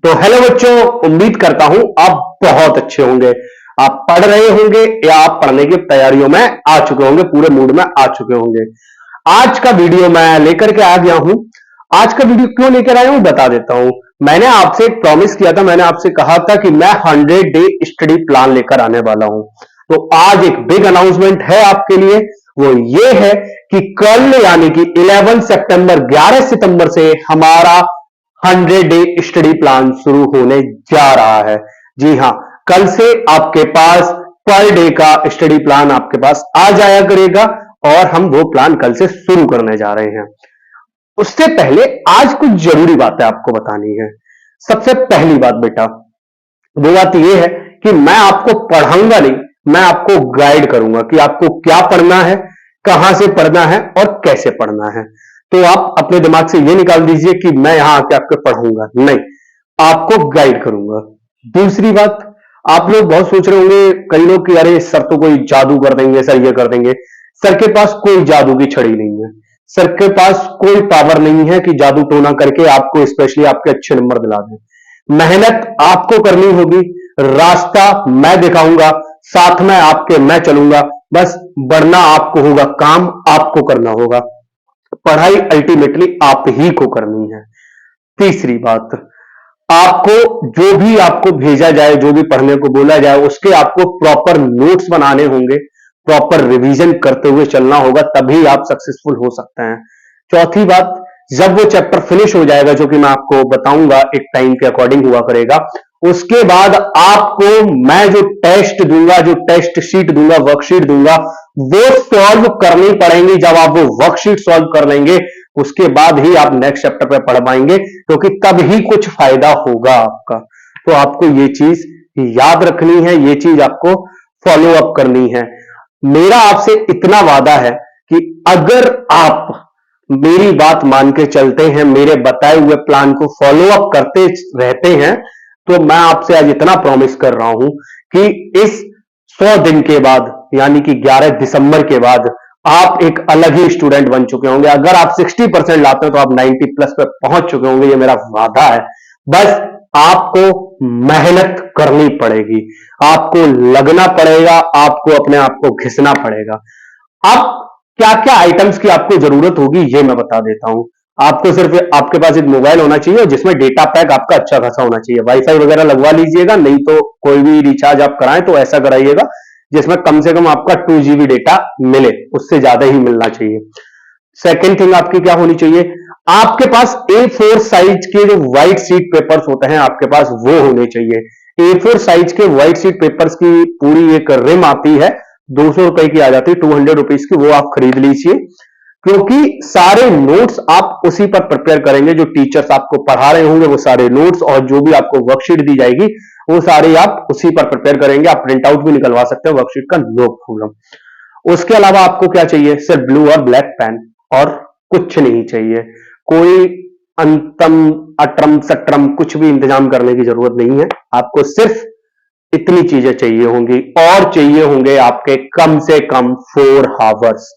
तो हेलो बच्चों, उम्मीद करता हूं आप बहुत अच्छे होंगे। आप पढ़ रहे होंगे या आप पढ़ने की तैयारियों में आ चुके होंगे, पूरे मूड में आ चुके होंगे। आज का वीडियो मैं लेकर के आ गया हूं। आज का वीडियो क्यों लेकर आया हूं बता देता हूं। मैंने आपसे एक प्रॉमिस किया था, मैंने आपसे कहा था कि मैं 100 डे स्टडी प्लान लेकर आने वाला हूं। तो आज एक बिग अनाउंसमेंट है आपके लिए। वो ये है कि कल यानी कि 11 सितंबर 11 सितंबर से हमारा 100 डे स्टडी प्लान शुरू होने जा रहा है। जी हां, कल से आपके पास पर डे का स्टडी प्लान आपके पास आ जाया करेगा और हम वो प्लान कल से शुरू करने जा रहे हैं। उससे पहले आज कुछ जरूरी बातें आपको बतानी है। सबसे पहली बात बेटा, वो बात यह है कि मैं आपको पढ़ाऊंगा नहीं, मैं आपको गाइड करूंगा कि आपको क्या पढ़ना है, कहां से पढ़ना है और कैसे पढ़ना है। तो आप अपने दिमाग से ये निकाल दीजिए कि मैं यहां आके आपको पढ़ाऊंगा, नहीं, आपको गाइड करूंगा। दूसरी बात, आप लोग बहुत सोच रहे होंगे, कई लोग कि अरे सर तो कोई जादू कर देंगे, सर ये कर देंगे। सर के पास कोई जादू की छड़ी नहीं है। सर के पास कोई पावर नहीं है कि जादू टोना करके आपको स्पेशली आपके अच्छे नंबर दिला दें। मेहनत आपको करनी होगी, रास्ता मैं दिखाऊंगा, साथ में आपके मैं चलूंगा। बस बढ़ना आपको होगा, काम आपको करना होगा, पढ़ाई अल्टीमेटली आप ही को करनी है। तीसरी बात, आपको जो भी आपको भेजा जाए, जो भी पढ़ने को बोला जाए, उसके आपको प्रॉपर नोट्स बनाने होंगे, प्रॉपर रिवीजन करते हुए चलना होगा, तभी आप सक्सेसफुल हो सकते हैं। चौथी बात, जब वो चैप्टर फिनिश हो जाएगा, जो कि मैं आपको बताऊंगा एक टाइम के अकॉर्डिंग हुआ करेगा, उसके बाद आपको मैं जो टेस्ट दूंगा, जो टेस्ट शीट दूंगा, वर्कशीट दूंगा, वो सॉल्व करनी पड़ेंगी। जब आप वो वर्कशीट सॉल्व कर लेंगे, उसके बाद ही आप नेक्स्ट चैप्टर पे पढ़ पाएंगे, क्योंकि तब ही कुछ फायदा होगा आपका। तो आपको ये चीज याद रखनी है, ये चीज आपको फॉलो अप करनी है। मेरा आपसे इतना वादा है कि अगर आप मेरी बात मान के चलते हैं, मेरे बताए हुए प्लान को फॉलो अप करते रहते हैं, तो मैं आपसे आज इतना प्रॉमिस कर रहा हूं कि इस 100 दिन के बाद यानी कि 11 दिसंबर के बाद आप एक अलग ही स्टूडेंट बन चुके होंगे। अगर आप 60% लाते हो तो आप 90 प्लस पे पहुंच चुके होंगे, ये मेरा वादा है। बस आपको मेहनत करनी पड़ेगी, आपको लगना पड़ेगा, आपको अपने आप को घिसना पड़ेगा। अब क्या क्या आइटम्स की आपको जरूरत होगी ये मैं बता देता हूं। आपको सिर्फ आपके पास एक मोबाइल होना चाहिए जिसमें डेटा पैक आपका अच्छा खासा होना चाहिए। वाईफाई वगैरह लगवा लीजिएगा, नहीं तो कोई भी रिचार्ज आप कराएं तो ऐसा कराइएगा जिसमें कम से कम आपका 2 GB डेटा मिले, उससे ज्यादा ही मिलना चाहिए। सेकेंड थिंग आपकी क्या होनी चाहिए, आपके पास A4 साइज के जो व्हाइट शीट पेपर्स होते हैं आपके पास वो होने चाहिए। A4 साइज के व्हाइट शीट पेपर्स की पूरी एक रिम आती है, 200 रुपए की आ जाती है, 200 रुपीज की, वो आप खरीद लीजिए। क्योंकि सारे नोट्स आप उसी पर प्रिपेयर करेंगे, जो टीचर्स आपको पढ़ा रहे होंगे वो सारे नोट्स, और जो भी आपको वर्कशीट दी जाएगी वो सारे आप उसी पर प्रिपेयर करेंगे। आप प्रिंट आउट भी निकलवा सकते हैं वर्कशीट का, नो प्रॉब्लम। उसके अलावा आपको क्या चाहिए, सिर्फ ब्लू और ब्लैक पेन, और कुछ नहीं चाहिए। कोई अंतम अटरम सट्रम कुछ भी इंतजाम करने की जरूरत नहीं है। आपको सिर्फ इतनी चीजें चाहिए होंगी, और चाहिए होंगे आपके कम से कम 4 आवर्स,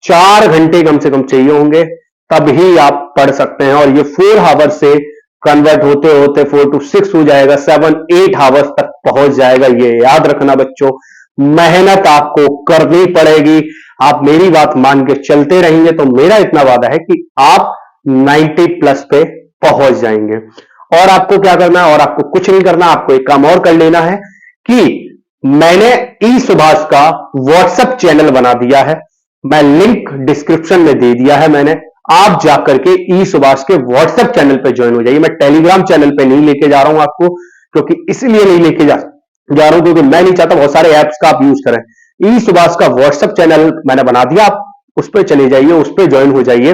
4 घंटे कम से कम चाहिए होंगे, तभी आप पढ़ सकते हैं। और ये 4 आवर्स से कन्वर्ट होते होते 4 to 6 हो जाएगा, 7-8 आवर्स तक पहुंच जाएगा। ये याद रखना बच्चों, मेहनत आपको करनी पड़ेगी। आप मेरी बात मान के चलते रहेंगे तो मेरा इतना वादा है कि आप 90 प्लस पे पहुंच जाएंगे। और आपको क्या करना है, और आपको कुछ नहीं करना, आपको एक काम और कर लेना है कि मैंने ई सुभाष का व्हाट्सएप चैनल बना दिया है। मैं लिंक डिस्क्रिप्शन में दे दिया है मैंने, आप जाकर के ई सुभाष के व्हाट्सएप चैनल पे ज्वाइन हो जाइए। मैं टेलीग्राम चैनल पे नहीं लेके जा रहा हूं आपको, क्योंकि इसलिए नहीं लेके जा रहा हूं क्योंकि मैं नहीं चाहता बहुत सारे ऐप्स का आप यूज करें। ई सुभाष का व्हाट्सएप चैनल मैंने बना दिया, आप उस पर चले जाइए, उस पर ज्वाइन हो जाइए,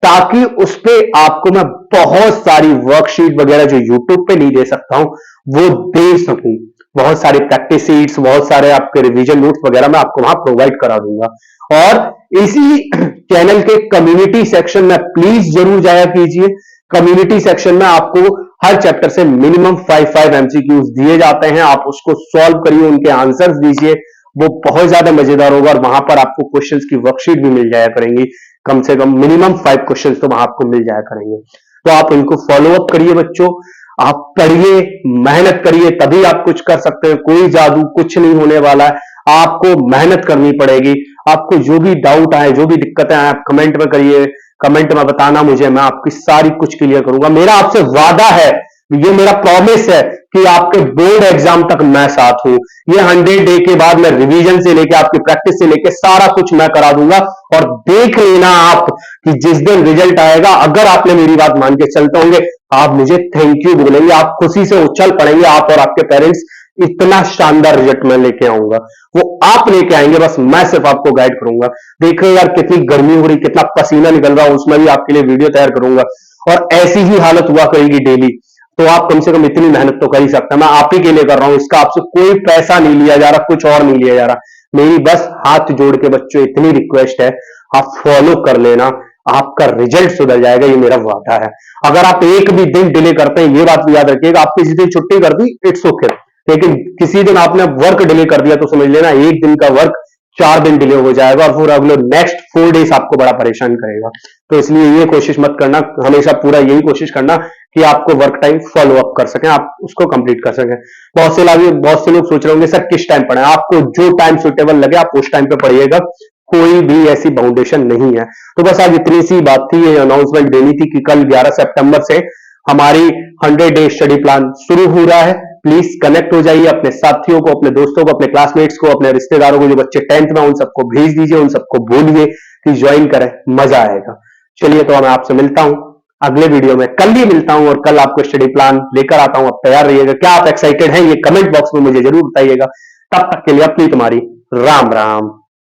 ताकि उस पर आपको मैं बहुत सारी वर्कशीट वगैरह जो यूट्यूब पे नहीं दे सकता हूं वो दे सकूं। बहुत सारे प्रैक्टिस शीट्स, बहुत सारे आपके रिवीजन नोट्स वगैरह मैं आपको वहां प्रोवाइड करा दूंगा। और इसी चैनल के कम्युनिटी सेक्शन में प्लीज जरूर जाया कीजिए। कम्युनिटी सेक्शन में आपको हर चैप्टर से मिनिमम 5 MCQs दिए जाते हैं, आप उसको सॉल्व करिए, उनके आंसर्स दीजिए, वो बहुत ज्यादा मजेदार होगा। और वहां पर आपको क्वेश्चंस की वर्कशीट भी मिल जाया करेंगी, कम से कम मिनिमम 5 क्वेश्चंस तो वहां आपको मिल जाया करेंगे। तो आप इनको फॉलो अप करिए बच्चों। आप पढ़िए, मेहनत करिए, तभी आप कुछ कर सकते हैं। कोई जादू कुछ नहीं होने वाला है, आपको मेहनत करनी पड़ेगी। आपको जो भी डाउट आए, जो भी दिक्कतें आए, आप कमेंट में करिए, कमेंट में बताना मुझे, मैं आपकी सारी कुछ क्लियर करूंगा। मेरा आपसे वादा है, ये मेरा प्रॉमिस है कि आपके बोर्ड एग्जाम तक मैं साथ हूं। ये 100 डे के बाद मैं रिवीजन से लेके आपकी प्रैक्टिस से लेके सारा कुछ मैं करा दूंगा। और देख लेना आप कि जिस दिन रिजल्ट आएगा, अगर आपने मेरी बात मान के चलते होंगे, आप मुझे थैंक यू बोलेंगे, आप खुशी से उछल पड़ेंगे, आप और आपके पेरेंट्स। इतना शानदार रिजल्ट मैं लेके आऊंगा, वो आप लेके आएंगे, बस मैं सिर्फ आपको गाइड करूंगा। देखो यार कितनी गर्मी हो रही, कितना पसीना निकल रहा है, उसमें भी आपके लिए वीडियो तैयार करूंगा और ऐसी ही हालत हुआ करेगी डेली। तो आप कम से कम इतनी मेहनत तो कर ही सकते हैं। मैं आप ही के लिए कर रहा हूं, इसका आपसे कोई पैसा नहीं लिया जा रहा, कुछ और नहीं लिया जा रहा। मेरी बस हाथ जोड़ के बच्चों इतनी रिक्वेस्ट है, आप फॉलो कर लेना, आपका रिजल्ट सुधर जाएगा, ये मेरा वादा है। अगर आप एक भी दिन डिले करते हैं, ये बात याद रखिएगा, आप किसी दिन छुट्टी कर दी, इट्स ओके, लेकिन किसी दिन आपने वर्क डिले कर दिया तो समझ लेना एक दिन का वर्क 4 दिन डिले हो जाएगा और फिर अगले नेक्स्ट 4 डेज आपको बड़ा परेशान करेगा। तो इसलिए ये कोशिश मत करना, हमेशा पूरा यही कोशिश करना कि आपको वर्क टाइम फॉलो अप कर सकें, आप उसको कंप्लीट कर सकें। बहुत से लोग सोच रहे होंगे सर किस टाइम पढ़ें, आपको जो टाइम सुटेबल लगे आप उस टाइम पे पढ़िएगा, कोई भी ऐसी बाउंडेशन नहीं है। तो बस आज इतनी सी बात थी, ये अनाउंसमेंट देनी थी कि कल 11 सितंबर से हमारी 100 डे स्टडी प्लान शुरू हो रहा है। प्लीज कनेक्ट हो जाइए, अपने साथियों को, अपने दोस्तों को, अपने क्लासमेट्स को, अपने रिश्तेदारों को, जो बच्चे 10th में उन सबको भेज दीजिए, उन सबको बोलिए कि ज्वाइन करें, मजा आएगा। चलिए तो मैं आपसे मिलता हूं अगले वीडियो में, कल ही मिलता हूं और कल आपको स्टडी प्लान लेकर आता हूं। आप तैयार रहिएगा। क्या आप एक्साइटेड हैं, ये कमेंट बॉक्स में मुझे जरूर बताइएगा। तब तक के लिए अपनी तुम्हारी राम राम।